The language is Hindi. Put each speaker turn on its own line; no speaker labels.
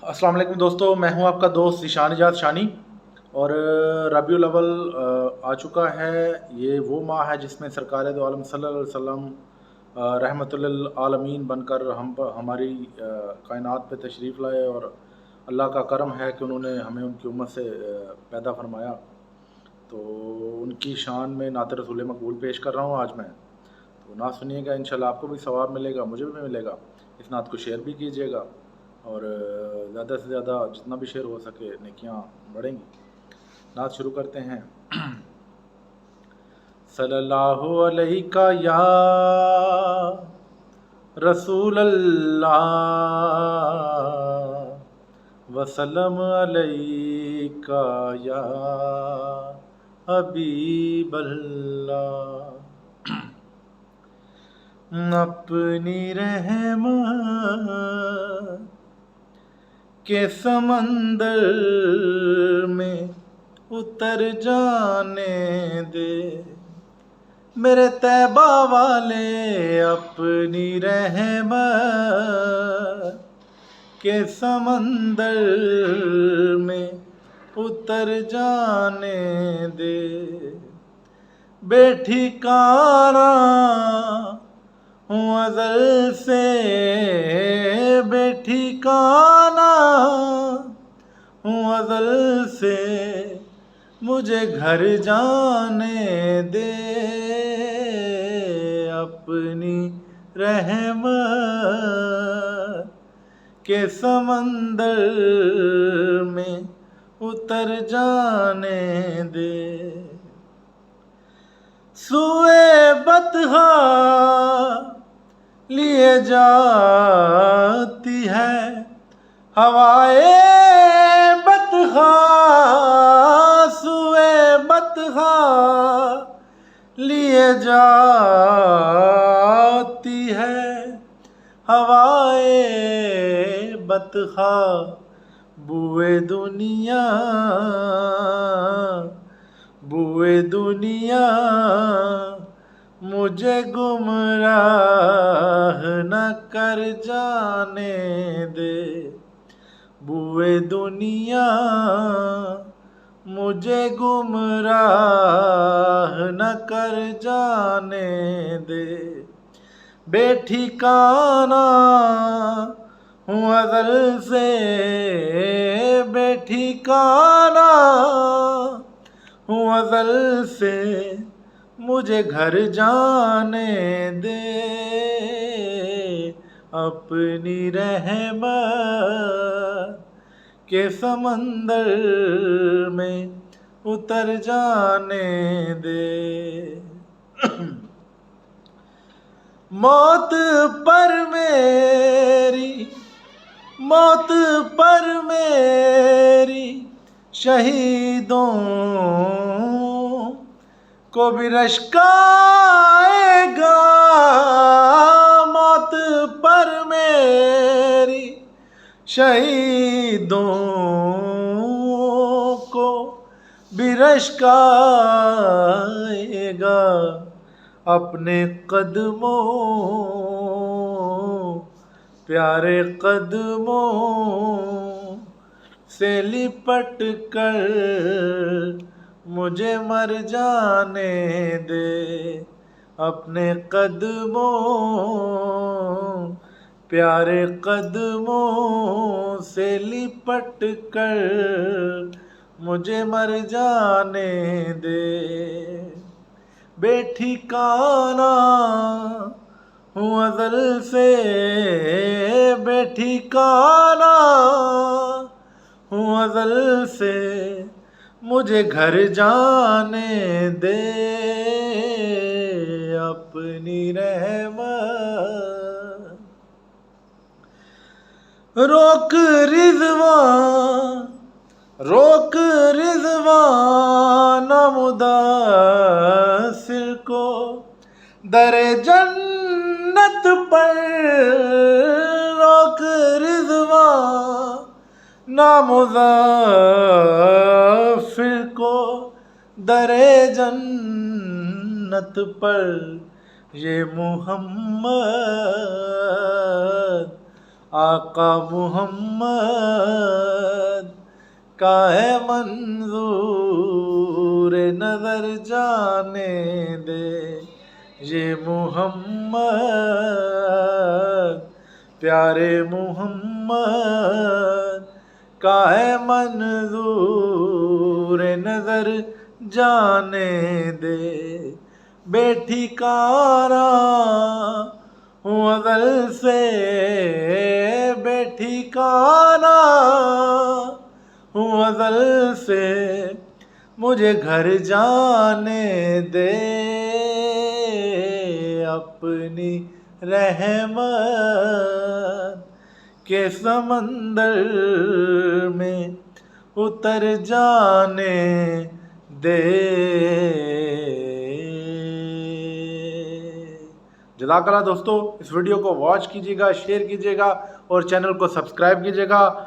अस्सलाम वालेकुम दोस्तों, मैं हूं आपका दोस्त ज़ीशान इजाज़ शानी। और रबीउल अव्वल आ चुका है। ये वो माह है जिसमें सरकार दो आलम सल्लल्लाहु अलैहि वसल्लम रहमतुल लिल आलमीन बनकर हमारी कायनात पे तशरीफ़ लाए। और अल्लाह का करम है कि उन्होंने हमें उनकी उम्मत से पैदा फरमाया। तो उनकी शान में नात रसूल मकबूल पेश कर रहा हूँ आज मैं। तो नात सुनिएगा, इंशाल्लाह आपको भी सवाब मिलेगा, मुझे भी मिलेगा। इस नात को शेयर भी कीजिएगा और ज़्यादा से ज़्यादा जितना भी शेयर हो सके नेकियां बढ़ेंगी। नात शुरू करते हैं। सल्लल्लाहु अलैका या रसूल अल्लाह वसल्लम अलैका या हबीब अल्लाह। अपनी रहमत के समंदर में उतर जाने दे मेरे तैबा वाले। अपनी रहमत के समंदर में उतर जाने दे। बेठिकाना हूँ अज़ल से, बेठिकाना हूँ अज़ल से, मुझे घर जाने दे। अपनी रहमत के समंदर में उतर जाने दे। सुए बतहा लिए जाती है हवाए बतहा। सुए बतहा लिए जाती है हवाए बतहा। बुए दुनिया, बुए दुनिया, मुझे गुमराह न कर जाने दे। बुए दुनिया, मुझे गुमराह न कर जाने दे। बेठिकाना हूँ अज़ल से, बेठिकाना हूँ अज़ल से, मुझे घर जाने दे। अपनी रहमत के समंदर में उतर जाने दे। मौत पर मेरी, मौत पर मेरी शहीदों को भी रश्क आएगा। मौत पर मेरी शहीदों को भी रश्क आएगा। अपने कदमों, प्यारे कदमों से लिपट कर मुझे मर जाने दे। अपने कदमों, प्यारे कदमों से लिपट कर मुझे मर जाने दे। बेठिकाना हूँ अज़ल से, बेठिकाना हूँ अज़ल से, मुझे घर जाने दे। अपनी रहमत रोक रिज़वान, रोक रिज़वान मुदासिर को दरे जन्नत पर। रोक रिज़वान नामुज़ाफ़िर को दरे जन्नत पर। ये मोहम्मद आका मुहम्मद का है मंजूर नजर जाने दे, ये मुहम्मद प्यारे मुहम्मद का है मंजूर नजर जाने दे। बेठिकाना हूँ अज़ल से, बेठिकाना हूँ अज़ल से, मुझे घर जाने दे। अपनी रहमत के समंदर में उतर जाने दे। जज़ाकल्लाह दोस्तों, इस वीडियो को वॉच कीजिएगा, शेयर कीजिएगा और चैनल को सब्सक्राइब कीजिएगा।